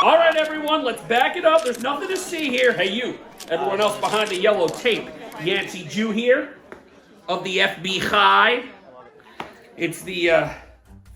All right, everyone, let's back it up. There's nothing to see here. Hey, you, everyone else behind the yellow tape. Yancy Jew here of the FBI. It's the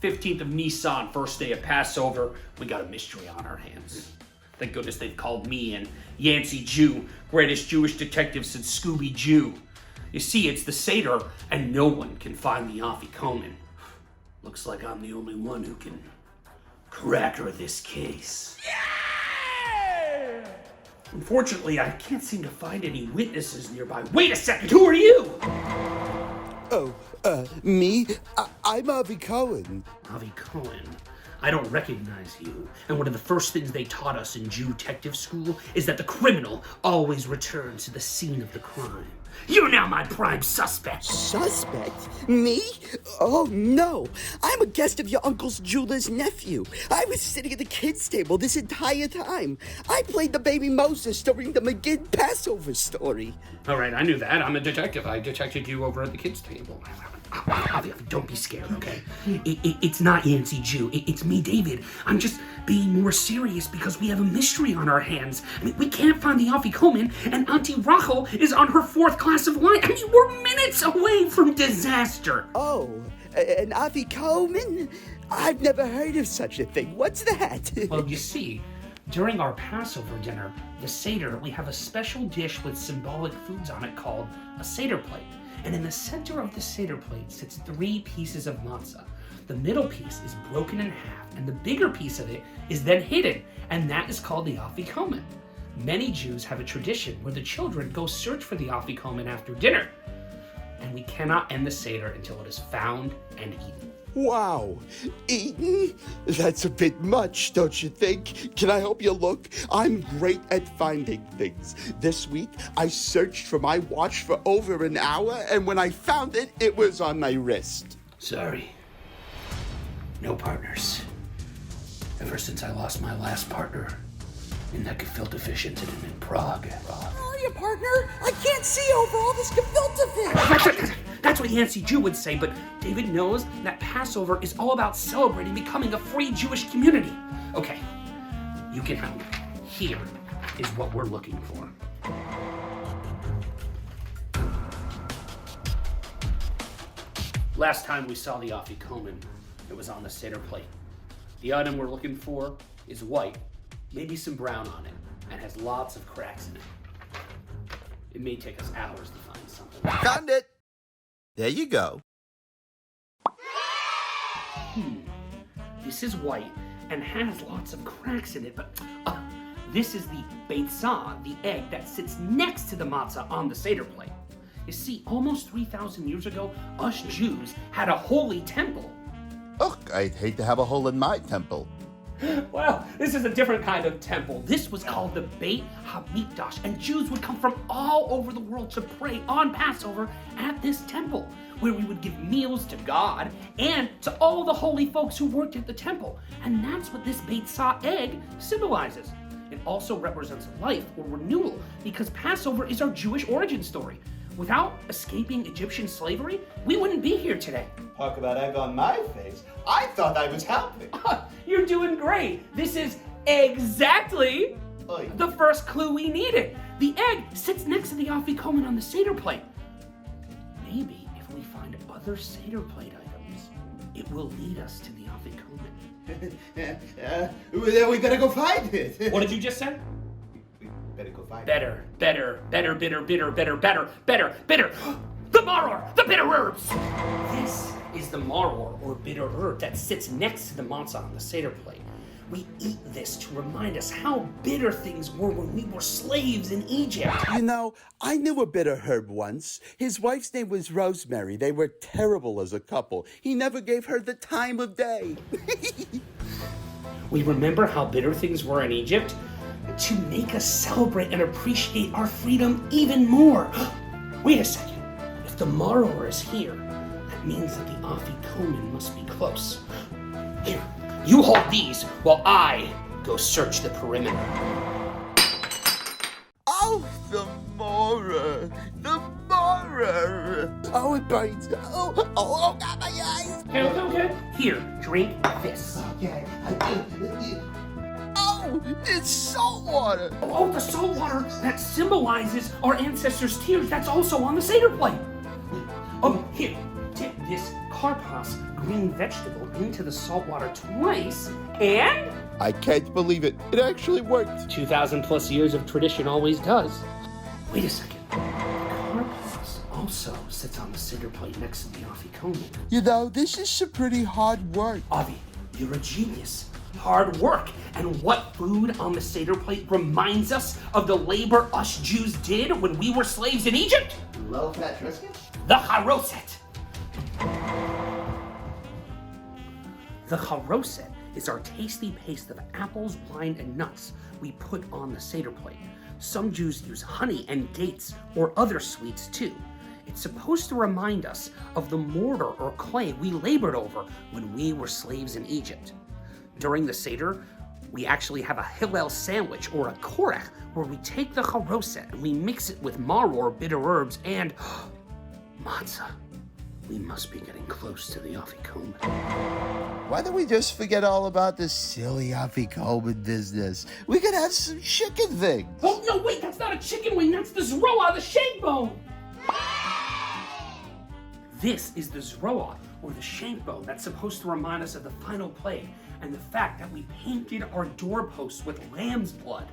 15th of Nisan, first day of Passover. We got a mystery on our hands. Thank goodness they've called me and Yancy Jew, greatest Jewish detective since Scooby-Jew. You see, it's the Seder, and no one can find the Afikomen. Looks like I'm the only one who can crack her this case. Yeah! Unfortunately, I can't seem to find any witnesses nearby. Wait a second, who are you? Oh, me? I'm Afikomen. Afikomen. I don't recognize you. And one of the first things they taught us in Jewtective school is that the criminal always returns to the scene of the crime. You're now my prime suspect. Suspect? Me? Oh, no. I'm a guest of your uncle's jeweler's nephew. I was sitting at the kids' table this entire time. I played the baby Moses during the McGinn Passover story. All right, I knew that. I'm a detective. I detected you over at the kids' table. Don't be scared, okay? It's not Yancy Jew. It's me, David. I'm just being more serious because we have a mystery on our hands. I mean, we can't find the Afikomen, and Auntie Rachel is on her 4th glass of wine. I mean, we're minutes away from disaster. Oh, an Afikomen? I've never heard of such a thing. What's that? Well, you see, during our Passover dinner, the Seder, we have a special dish with symbolic foods on it called a Seder plate. And in the center of the Seder plate sits 3 pieces of matzah. The middle piece is broken in half, and the bigger piece of it is then hidden, and that is called the Afikomen. Many Jews have a tradition where the children go search for the Afikomen after dinner, and we cannot end the Seder until it is found and eaten. Wow. Eaten? That's a bit much, don't you think? Can I help you look? I'm great at finding things. This week, I searched for my watch for over an hour, and when I found it, it was on my wrist. Sorry. No partners. Ever since I lost my last partner in that gefilte fish incident in Prague. Oh, your partner? I can't see over all this gefilte fish. That's what Yancy Jew would say, but David knows that Passover is all about celebrating becoming a free Jewish community. Okay, you can help. Here is what we're looking for. Last time we saw the Afikomen, it was on the Seder plate. The item we're looking for is white, maybe some brown on it, and has lots of cracks in it. It may take us hours to find something. Found it. There you go. This is white and has lots of cracks in it, but this is the beitzah, the egg that sits next to the matzah on the Seder plate. You see, almost 3,000 years ago, us Jews had a holy temple. Ugh, I'd hate to have a hole in my temple. Well, this is a different kind of temple. This was called the Beit HaMikdash, and Jews would come from all over the world to pray on Passover at this temple, where we would give meals to God and to all the holy folks who worked at the temple. And that's what this beitzah egg symbolizes. It also represents life or renewal, because Passover is our Jewish origin story. Without escaping Egyptian slavery, we wouldn't be here today. Talk about egg on my face. I thought I was helping. You're doing great. This is exactly Oy. the first clue we needed. The egg sits next to the Afikomen on the Seder plate. Maybe if we find other Seder plate items, it will lead us to the Afikomen. Then we better go find it. What did you just say? We better go find it. Better, bitter. The maror, the bitter herbs. This is the maror, or bitter herb, that sits next to the matzah on the Seder plate. We eat this to remind us how bitter things were when we were slaves in Egypt. You know, I knew a bitter herb once. His wife's name was Rosemary. They were terrible as a couple. He never gave her the time of day. We remember how bitter things were in Egypt to make us celebrate and appreciate our freedom even more. Wait a second. If the maror is here, that means that the Afikomen must be close. Here, you hold these while I go search the perimeter. Oh, the morer. Oh, it burns. Oh, got my eyes. Okay. Here, drink this. Okay. Oh, No, it's salt water. Oh, the salt water that symbolizes our ancestors' tears. That's also on the Seder plate. Here, dip this karpas green vegetable into the salt water twice, and I can't believe it. It actually worked. 2,000 plus years of tradition always does. Wait a second. The karpas also sits on the Seder plate next to the afikoman. You know, this is some pretty hard work. Avi, you're a genius. Hard work. And what food on the Seder plate reminds us of the labor us Jews did when we were slaves in Egypt? Low-fat Triscuit? The charoset. The charoset is our tasty paste of apples, wine, and nuts we put on the Seder plate. Some Jews use honey and dates or other sweets too. It's supposed to remind us of the mortar or clay we labored over when we were slaves in Egypt. During the Seder, we actually have a Hillel sandwich or a korech where we take the charoset and we mix it with maror, bitter herbs, and matzah. We must be getting close to the afikoman. Why don't we just forget all about this silly afikoman business? We could have some chicken things. Oh, no, wait, that's not a chicken wing, that's the zroa, the shank bone. This is the zroa, or the shank bone, that's supposed to remind us of the final plague and the fact that we painted our doorposts with lamb's blood.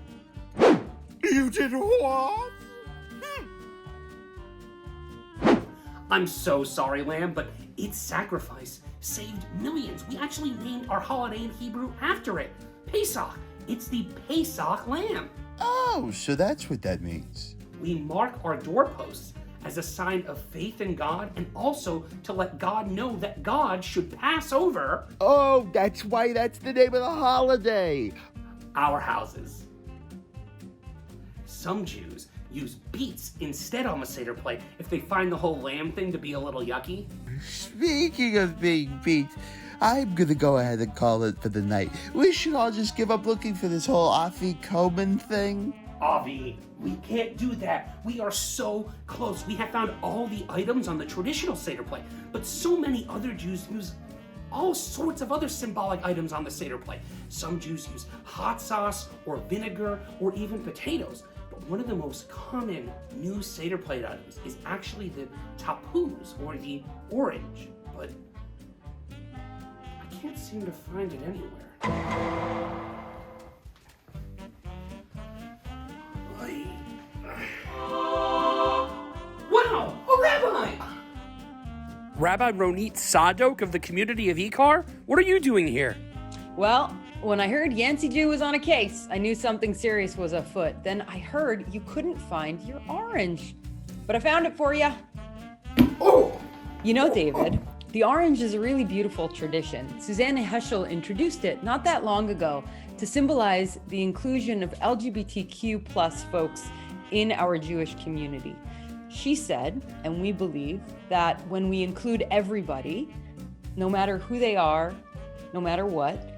You did what? I'm so sorry, Lamb, but its sacrifice saved millions. We actually named our holiday in Hebrew after it, Pesach. It's the Pesach lamb. Oh, so that's what that means. We mark our doorposts as a sign of faith in God and also to let God know that God should pass over Oh, that's why that's the name of the holiday. our houses. Some Jews use beets instead on the Seder plate if they find the whole lamb thing to be a little yucky. Speaking of being beat, I'm gonna go ahead and call it for the night. We should all just give up looking for this whole afikoman thing. Avi, we can't do that. We are so close. We have found all the items on the traditional Seder plate, but so many other Jews use all sorts of other symbolic items on the Seder plate. Some Jews use hot sauce or vinegar or even potatoes. But one of the most common new Seder plate items is actually the tapuz, or the orange. But I can't seem to find it anywhere. Wow, a rabbi! Rabbi Ronit Tzadok of the community of Ikar? What are you doing here? Well, when I heard Yancy Jew was on a case, I knew something serious was afoot. Then I heard you couldn't find your orange. But I found it for you. Oh! You know, David, the orange is a really beautiful tradition. Susanne Heschel introduced it not that long ago to symbolize the inclusion of LGBTQ plus folks in our Jewish community. She said, and we believe, that when we include everybody, no matter who they are, no matter what,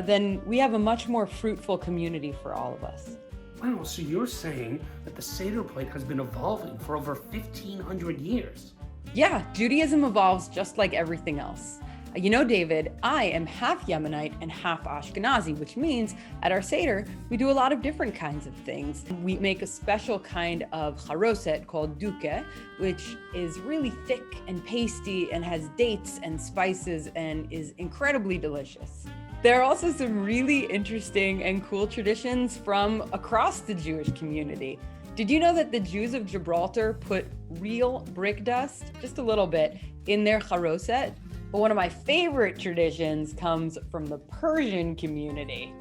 then we have a much more fruitful community for all of us. Wow, so you're saying that the Seder plate has been evolving for over 1,500 years? Yeah, Judaism evolves just like everything else. You know, David, I am half Yemenite and half Ashkenazi, which means at our Seder, we do a lot of different kinds of things. We make a special kind of charoset called duke, which is really thick and pasty and has dates and spices and is incredibly delicious. There are also some really interesting and cool traditions from across the Jewish community. Did you know that the Jews of Gibraltar put real brick dust, just a little bit, in their charoset? But one of my favorite traditions comes from the Persian community.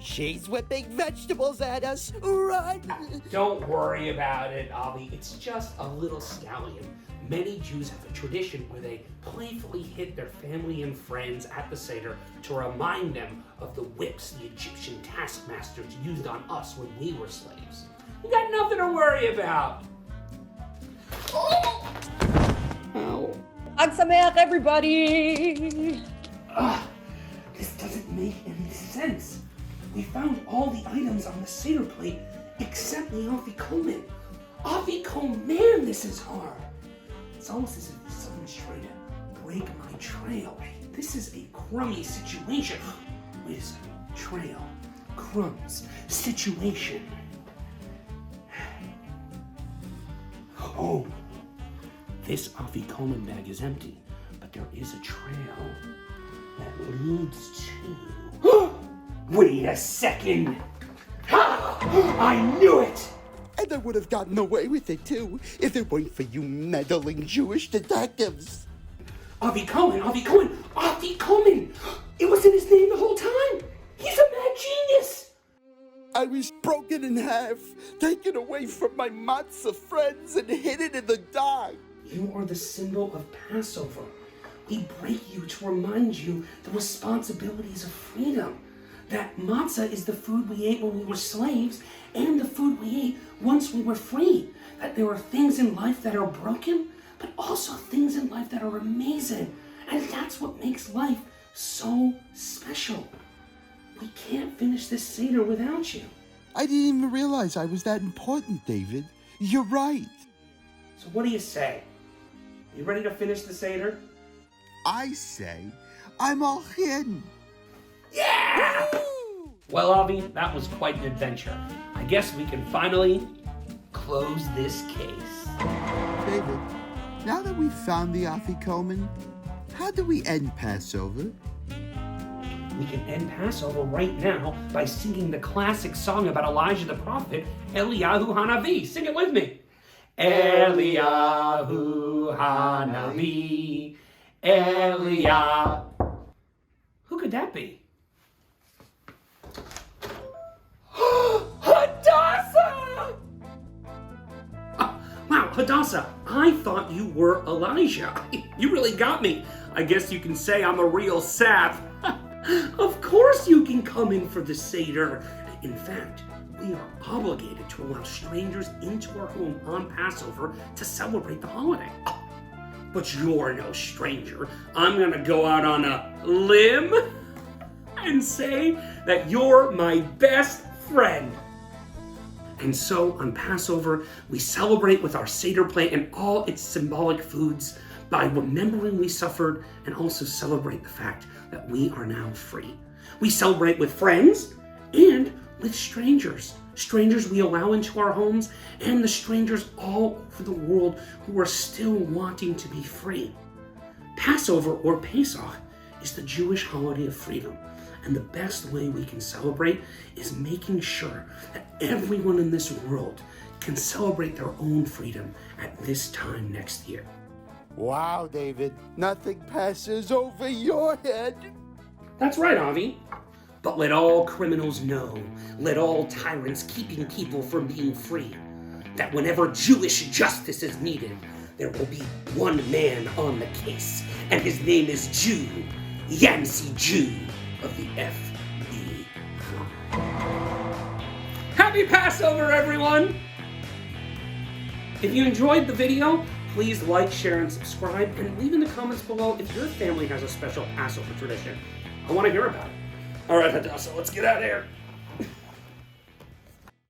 She's whipping vegetables at us. Run! Don't worry about it, Avi. It's just a little stallion. Many Jews have a tradition where they playfully hit their family and friends at the Seder to remind them of the whips the Egyptian taskmasters used on us when we were slaves. You got nothing to worry about. Oh! Ow. Chag Sameach, everybody! This doesn't make any sense. We found all the items on the Seder plate except the afikoman. Afikoman, this is hard. It's almost as if someone's trying to break my trail. This is a crummy situation. Wait a second. trail, crumbs, situation. Oh, this afikoman bag is empty, but there is a trail that leads to... Wait a second! I knew it! And I would have gotten away with it, too, if it weren't for you meddling Jewish detectives. Afikomen! It was in his name the whole time! He's a mad genius! I was broken in half, taken away from my matzah friends, and hidden in the dark. You are the symbol of Passover. We break you to remind you the responsibilities of freedom. That matzah is the food we ate when we were slaves and the food we ate once we were free. That there are things in life that are broken, but also things in life that are amazing. And that's what makes life so special. We can't finish this Seder without you. I didn't even realize I was that important, David. You're right. So what do you say? You ready to finish the Seder? I say, I'm all in. Yeah! Well, Avi, that was quite an adventure. I guess we can finally close this case. David, now that we've found the Afikomen, how do we end Passover? We can end Passover right now by singing the classic song about Elijah the prophet, Eliyahu Hanavi. Sing it with me. Eliyahu Hanavi, Eliyahu. Who could that be? Hadassah! Wow, Hadassah, I thought you were Elijah. You really got me. I guess you can say I'm a real sap. Of course you can come in for the Seder. In fact, we are obligated to allow strangers into our home on Passover to celebrate the holiday. But you're no stranger. I'm gonna go out on a limb and say that you're my best friend. And so on Passover, we celebrate with our Seder plate and all its symbolic foods by remembering we suffered and also celebrate the fact that we are now free. We celebrate with friends and with strangers. Strangers we allow into our homes and the strangers all over the world who are still wanting to be free. Passover or Pesach is the Jewish holiday of freedom. And the best way we can celebrate is making sure that everyone in this world can celebrate their own freedom at this time next year. Wow, David, nothing passes over your head. That's right, Avi. But let all criminals know, let all tyrants keeping people from being free, that whenever Jewish justice is needed, there will be one man on the case, and his name is Yancy Jew of the FB. Happy Passover, everyone! If you enjoyed the video, please like, share, and subscribe, and leave in the comments below if your family has a special Passover tradition. I want to hear about it. All right, Hadassah, let's get out of here.